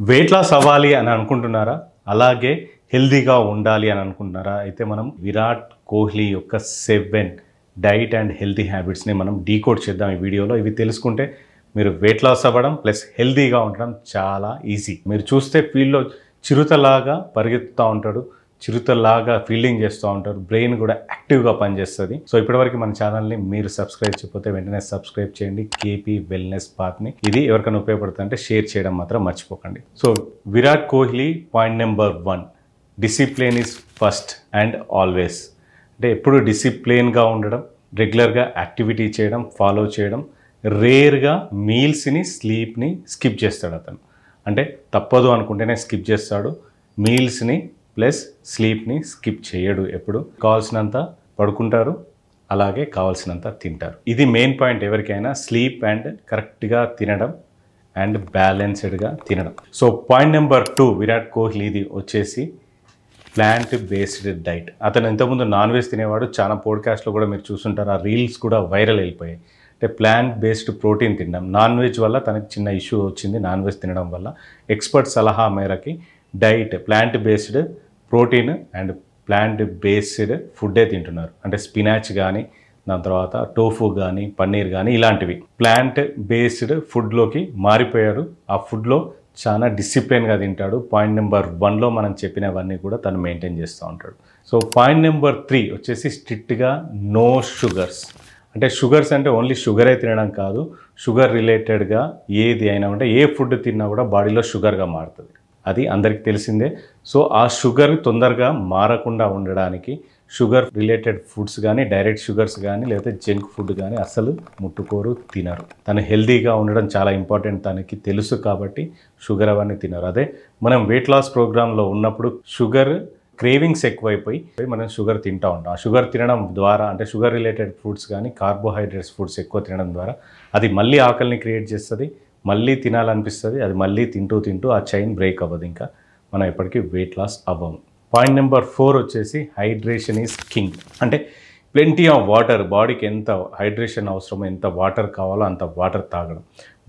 Weight loss అవ్వాలి అని అనుకుంటున్నారా? అలాగే హెల్తీగా ఉండాలి అని అనుకుంటున్నారా? అయితే మనం విరాట్ కోహ్లీ యొక్క 7 డైట్ అండ్ హెల్తీ హ్యాబిట్స్ని మనం డీకోడ్ చేద్దాం ఈ వీడియోలో. ఇవి తెలుసుకుంటే మీరు వెయిట్ లాస్ అవ్వడం ప్లస్ హెల్తీగా ఉండడం చాలా ఈజీ. మీరు చూస్తే ఫీల్డ్లో చిరుతలాగా పరిగెత్తుతూ ఉంటాడు, చిరుతలాగా ఫీల్డింగ్ చేస్తూ ఉంటారు, బ్రెయిన్ కూడా యాక్టివ్గా పనిచేస్తుంది. సో ఇప్పటివరకు మన ఛానల్ని మీరు సబ్స్క్రైబ్ చేయకపోతే వెంటనే సబ్స్క్రైబ్ చేయండి, కేపీ వెల్నెస్ పాత్ని. ఇది ఎవరికైనా ఉపయోగపడుతుంది అంటే షేర్ చేయడం మాత్రం మర్చిపోకండి. So Virat Kohli point number 1, discipline is first and always. అంటే ఎప్పుడు డిసిప్లిన్గా ఉండడం, రెగ్యులర్గా యాక్టివిటీ చేయడం, ఫాలో చేయడం, రేర్గా మీల్స్ని స్లీప్ని స్కిప్ చేస్తాడు అతను. అంటే తప్పదు అనుకుంటేనే స్కిప్ చేస్తాడు. మీల్స్ని ప్లస్ స్లీప్ని స్కిప్ చేయడు. ఎప్పుడు కావాల్సినంత పడుకుంటారు, అలాగే కావాల్సినంత తింటారు. ఇది మెయిన్ పాయింట్ ఎవరికైనా, స్లీప్ అండ్ కరెక్ట్గా తినడం అండ్ బ్యాలెన్స్డ్గా తినడం. సో పాయింట్ నెంబర్ 2 విరాట్ కోహ్లీది వచ్చేసి ప్లాంట్ బేస్డ్ డైట్. అతను ఇంతకుముందు నాన్ వెజ్ తినేవాడు. చాలా పోడ్కాస్ట్లో కూడా మీరు చూస్తుంటారు, ఆ రీల్స్ కూడా వైరల్ అయిపోయాయి. అంటే ప్లాంట్ బేస్డ్ ప్రోటీన్ తినడం. నాన్ వెజ్ వల్ల తనకి చిన్న ఇష్యూ వచ్చింది. నాన్ వెజ్ తినడం వల్ల ఎక్స్పర్ట్ సలహా మేరకి diet plant based protein and plant based ఫుడ్డే తింటున్నారు. అంటే స్పినాచ్ కానీ, దాని తర్వాత టోఫు కానీ, పన్నీర్ కానీ, ఇలాంటివి ప్లాంట్ బేస్డ్ ఫుడ్లోకి మారిపోయాడు. ఆ ఫుడ్లో చాలా డిసిప్లిన్గా తింటాడు. పాయింట్ నెంబర్ 1లో మనం చెప్పినవన్నీ కూడా తను మెయింటైన్ చేస్తూ ఉంటాడు. సో పాయింట్ నెంబర్ 3 వచ్చేసి స్ట్రిక్ట్గా నో షుగర్స్. అంటే షుగర్స్ అంటే ఓన్లీ షుగరే తినడం కాదు, షుగర్ రిలేటెడ్గా ఏది అయినా ఉంటే ఏ ఫుడ్ తిన్నా కూడా బాడీలో షుగర్గా మారుతుంది. అది అందరికీ తెలిసిందే. సో ఆ షుగర్ తొందరగా మారకుండా ఉండడానికి షుగర్ రిలేటెడ్ ఫుడ్స్ కానీ, డైరెక్ట్ షుగర్స్ కానీ, లేకపోతే జంక్ ఫుడ్ కానీ అసలు ముట్టుకోరు, తినరు. తను హెల్తీగా ఉండడం చాలా ఇంపార్టెంట్ తనకి తెలుసు కాబట్టి షుగర్ అవన్నీ తినరు. అదే మనం వెయిట్ లాస్ ప్రోగ్రాంలో ఉన్నప్పుడు షుగర్ క్రేవింగ్స్ ఎక్కువైపోయి మనం షుగర్ తింటూ ఉంటాం. ఆ షుగర్ తినడం ద్వారా, అంటే షుగర్ రిలేటెడ్ ఫుడ్స్ కానీ, కార్బోహైడ్రేట్స్ ఫుడ్స్ ఎక్కువ తినడం ద్వారా అది మళ్ళీ ఆకలిని క్రియేట్ చేస్తుంది, మళ్ళీ తినాలనిపిస్తుంది. అది మళ్ళీ తింటూ ఆ చైన్ బ్రేక్ అవ్వదు. ఇంకా మనం ఎప్పటికీ వెయిట్ లాస్ అవ్వము. పాయింట్ నెంబర్ 4 వచ్చేసి హైడ్రేషన్ ఈజ్ కింగ్. అంటే ప్లెంటీ ఆఫ్ వాటర్. బాడీకి ఎంత హైడ్రేషన్ అవసరమో, ఎంత వాటర్ కావాలో అంత వాటర్ తాగడం.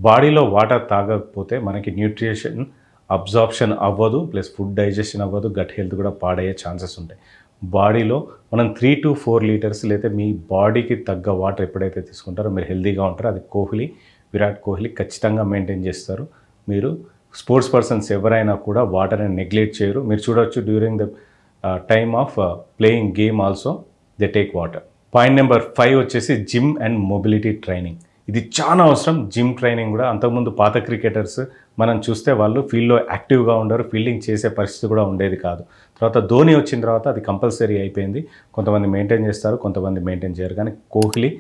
బాడీలో వాటర్ తాగకపోతే మనకి న్యూట్రిషన్ అబ్జార్ప్షన్ అవ్వదు, ప్లస్ ఫుడ్ డైజెషన్ అవ్వదు, గట్ హెల్త్ కూడా పాడయ్యే ఛాన్సెస్ ఉంటాయి. బాడీలో మనం 3 to 4 లీటర్స్ లేదా మీ బాడీకి తగ్గ వాటర్ ఎప్పుడైతే తీసుకుంటారో మీరు హెల్తీగా ఉంటారో. అది విరాట్ కోహ్లీ ఖచ్చితంగా మెయింటైన్ చేస్తారు. మీరు స్పోర్ట్స్ పర్సన్స్ ఎవరైనా కూడా వాటర్ని నెగ్లెక్ట్ చేయరు. మీరు చూడవచ్చు, during the time of playing game also they take water. Point number 5 వచ్చేసి జిమ్ అండ్ మొబిలిటీ ట్రైనింగ్. ఇది చాలా అవసరం. జిమ్ ట్రైనింగ్ కూడా. అంతకుముందు పాత క్రికెటర్స్ మనం చూస్తే వాళ్ళు ఫీల్డ్లో యాక్టివ్గా ఉండరు, ఫీల్డింగ్ చేసే పరిస్థితి కూడా ఉండేది కాదు. తర్వాత ధోని వచ్చిన తర్వాత అది కంపల్సరీ అయిపోయింది. కొంతమంది మెయింటైన్ చేస్తారు, కొంతమంది మెయింటైన్ చేయరు. కానీ కోహ్లీ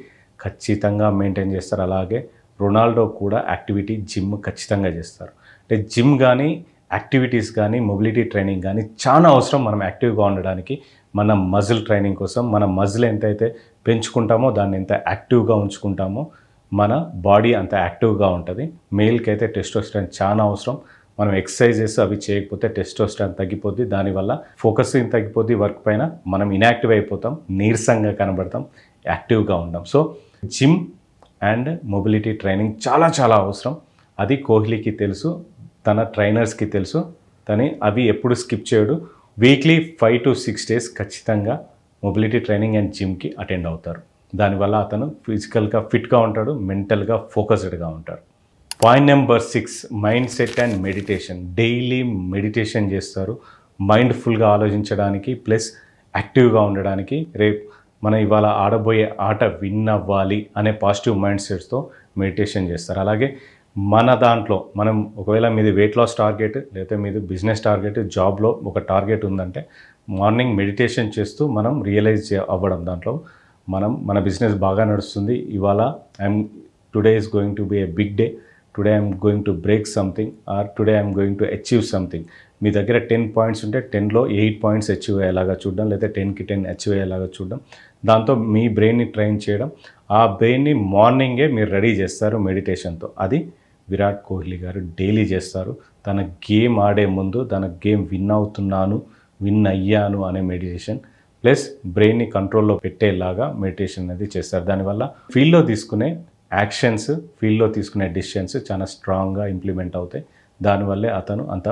ఖచ్చితంగా మెయింటైన్ చేస్తారు. అలాగే రొనాల్డో కూడా యాక్టివిటీ జిమ్ ఖచ్చితంగా చేస్తారు. అంటే జిమ్ కానీ, యాక్టివిటీస్ కానీ, మొబిలిటీ ట్రైనింగ్ కానీ చాలా అవసరం మనం యాక్టివ్గా ఉండడానికి. మన మజిల్ ట్రైనింగ్ కోసం మన మజిల్ ఎంతైతే పెంచుకుంటామో, దాన్ని ఎంత యాక్టివ్గా ఉంచుకుంటామో మన బాడీ అంత యాక్టివ్గా ఉంటుంది. మేల్కి అయితే టెస్టోస్టెరాన్ చాలా అవసరం. మనం ఎక్సర్సైజెస్ అవి చేయకపోతే టెస్టోస్టెరాన్ తగ్గిపోద్ది. దానివల్ల ఫోకసింగ్ తగ్గిపోద్ది వర్క్ పైన. మనం ఇన్యాక్టివ్ అయిపోతాం, నీరసంగా కనబడతాం, యాక్టివ్గా ఉంటాం. So gym and mobility training చాలా అవసరం. అది కోహ్లీకి తెలుసు, తన ట్రైనర్స్కి తెలుసు. తను అవి ఎప్పుడు స్కిప్ చేయడు. వీక్లీ 5 to 6 days ఖచ్చితంగా మొబిలిటీ ట్రైనింగ్ అండ్ జిమ్కి అటెండ్ అవుతారు. దానివల్ల అతను ఫిజికల్గా ఫిట్గా ఉంటాడు, మెంటల్గా ఫోకస్డ్గా ఉంటారు. Point number 6 mind set and meditation. Daily meditation చేస్తారు, మైండ్ఫుల్గా ఆలోచించడానికి ప్లస్ యాక్టివ్గా ఉండడానికి. రేపు మనం ఇవాళ ఆడబోయే ఆట విన్ అవ్వాలి అనే పాజిటివ్ మైండ్ సెట్స్తో మెడిటేషన్ చేస్తారు. అలాగే మన దాంట్లో మనం ఒకవేళ మీది వెయిట్ లాస్ టార్గెట్, లేదా మీది బిజినెస్ టార్గెట్, జాబ్లో ఒక టార్గెట్ ఉందంటే మార్నింగ్ మెడిటేషన్ చేస్తూ మనం రియలైజ్ అవ్వడం, దాంట్లో మన బిజినెస్ బాగా నడుస్తుంది, ఇవాళ today is going to be a big day, today I'm going to break something, or today I'm going to achieve something. మీ దగ్గర 10 పాయింట్స్ ఉంటే 10లో 8 పాయింట్స్ అచీవ్ అయ్యేలాగా చూడడం, లేదా 10కి 10 అచీవ్ అయ్యేలాగా చూడడం. దాంతో మీ బ్రెయిన్ని ట్రైన్ చేయడం. ఆ బ్రెయిన్ని మార్నింగే మీరు రెడీ చేస్తారు మెడిటేషన్తో. అది విరాట్ కోహ్లీ గారు డైలీ చేస్తారు. తన గేమ్ ఆడే ముందు తన గేమ్ విన్ అయ్యాను అనే మెడిటేషన్ ప్లస్ బ్రెయిన్ని కంట్రోల్లో పెట్టేలాగా మెడిటేషన్ అనేది చేస్తారు. దానివల్ల ఫీల్డ్లో తీసుకునే యాక్షన్స్, ఫీల్డ్లో తీసుకునే డిసిషన్స్ చాలా స్ట్రాంగ్గా ఇంప్లిమెంట్ అవుతాయి. దానివల్లే అతను అంత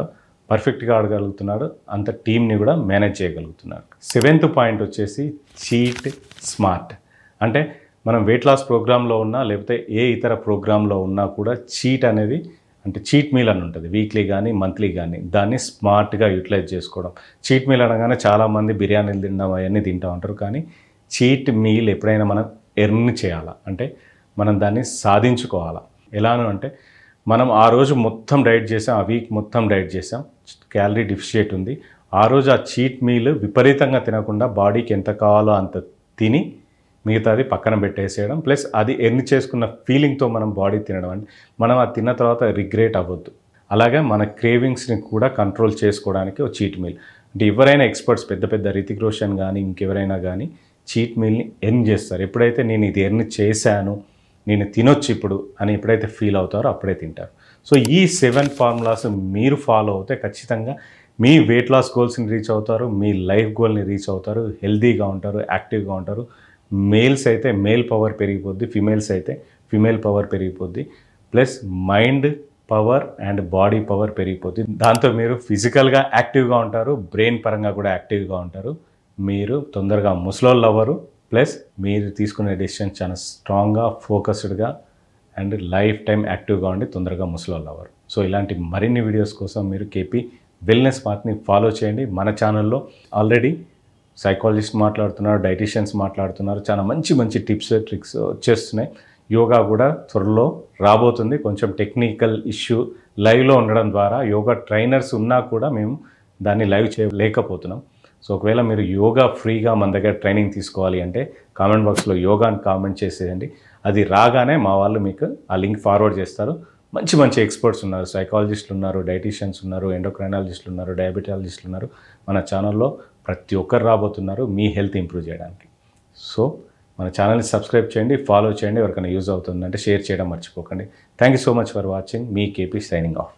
పర్ఫెక్ట్గా ఆడగలుగుతున్నాడు, అంత టీంని కూడా మేనేజ్ చేయగలుగుతున్నాడు. 7th పాయింట్ వచ్చేసి చీట్ స్మార్ట్. అంటే మనం వెయిట్ లాస్ ప్రోగ్రాంలో ఉన్నా లేకపోతే ఏ ఇతర ప్రోగ్రాంలో ఉన్నా కూడా చీట్ అనేది అంటే చీట్ మీల్ అని ఉంటుంది, వీక్లీ కానీ మంత్లీ కానీ, దాన్ని స్మార్ట్గా యూటిలైజ్ చేసుకోవడం. చీట్ మీల్ అనగానే చాలామంది బిర్యానీలు తినడం అవన్నీ తింటూ ఉంటారు, కానీ చీట్ మీల్ ఎప్పుడైనా మనం ఎర్న్ చేయాలా, అంటే మనం దాన్ని సాధించుకోవాలా. ఎలాను అంటే మనం ఆ రోజు మొత్తం డైట్ చేసాం, ఆ వీక్ మొత్తం డైట్ చేసాం, క్యాలరీ డిఫిషియట్ ఉంది, ఆ రోజు ఆ చీట్ మీల్ విపరీతంగా తినకుండా బాడీకి ఎంత కావాలో అంత తిని మిగతాది పక్కన పెట్టేసేయడం, ప్లస్ అది ఎర్న్ చేసుకున్న ఫీలింగ్తో మనం బాడీ తినడం. అంటే మనం అది తిన్న తర్వాత రిగ్రెట్ అవ్వద్దు. అలాగే మన క్రేవింగ్స్ని కూడా కంట్రోల్ చేసుకోవడానికి ఒక చీట్ మీల్. అంటే ఎవరైనా ఎక్స్పర్ట్స్ పెద్ద పెద్ద రితిక్ రోషన్ కానీ ఇంకెవరైనా కానీ చీట్ మీల్ని ఎర్న్ చేస్తారు. ఎప్పుడైతే నేను ఇది ఎర్న్ చేశాను, నేను తినొచ్చు ఇప్పుడు అని ఎప్పుడైతే ఫీల్ అవుతారో అప్పుడే తింటారు. సో ఈ 7 ఫార్ములాస్ మీరు ఫాలో అవుతే ఖచ్చితంగా మీ వెయిట్ లాస్ గోల్స్ని రీచ్ అవుతారు, మీ లైఫ్ గోల్ని రీచ్ అవుతారు, హెల్తీగా ఉంటారు, యాక్టివ్గా ఉంటారు. మేల్స్ అయితే మేల్ పవర్ పెరిగిపోద్ది, ఫిమేల్స్ అయితే ఫిమేల్ పవర్ పెరిగిపోద్ది, plus mind power and body power పెరిగిపోద్ది. దాంతో మీరు ఫిజికల్గా యాక్టివ్గా ఉంటారు, బ్రెయిన్ పరంగా కూడా యాక్టివ్గా ఉంటారు. మీరు తొందరగా ముసలోళ్ళు అవ్వరు, ప్లస్ మీరు తీసుకునే డెసిషన్ చాలా స్ట్రాంగ్గా ఫోకస్డ్గా అండ్ లైఫ్ టైం యాక్టివ్గా ఉండి తొందరగా ముసలోళ్ళు అవ్వరు. సో ఇలాంటి మరిన్ని వీడియోస్ కోసం మీరు కేపీ వెల్నెస్ పాత్ని ఫాలో చేయండి. మన ఛానల్లో ఆల్రెడీ సైకాలజిస్ట్ మాట్లాడుతున్నారు, డైటీషియన్స్ మాట్లాడుతున్నారు, చాలా మంచి మంచి టిప్స్ ట్రిక్స్ వచ్చేస్తున్నాయి. యోగా కూడా త్వరలో రాబోతుంది. కొంచెం టెక్నికల్ ఇష్యూ లైవ్లో ఉండడం ద్వారా యోగా ట్రైనర్స్ ఉన్నా కూడా మేము దాన్ని లైవ్ చేయలేకపోతున్నాం. సో ఒకవేళ మీరు యోగా ఫ్రీగా మన దగ్గర ట్రైనింగ్ తీసుకోవాలి అంటే కామెంట్ బాక్స్లో యోగా అని కామెంట్ చేసేయండి. అది రాగానే మా వాళ్ళు మీకు ఆ లింక్ ఫార్వర్డ్ చేస్తారు. మంచి మంచి ఎక్స్పర్ట్స్ ఉన్నారు, సైకాలజిస్టులు ఉన్నారు, డైటీషియన్స్ ఉన్నారు, ఎండోక్రైనాలజిస్టులు ఉన్నారు, డయాబెటాలజిస్టులు ఉన్నారు. మన ఛానల్లో ప్రతి ఒక్కరు రాబోతున్నారు మీ హెల్త్ ఇంప్రూవ్ చేయడానికి. సో మన ఛానల్ని సబ్స్క్రైబ్ చేయండి, ఫాలో చేయండి. ఎవరికైనా యూజ్ అవుతుందంటే షేర్ చేయడం మర్చిపోకండి. Thank you so much for watching. Me KP signing off.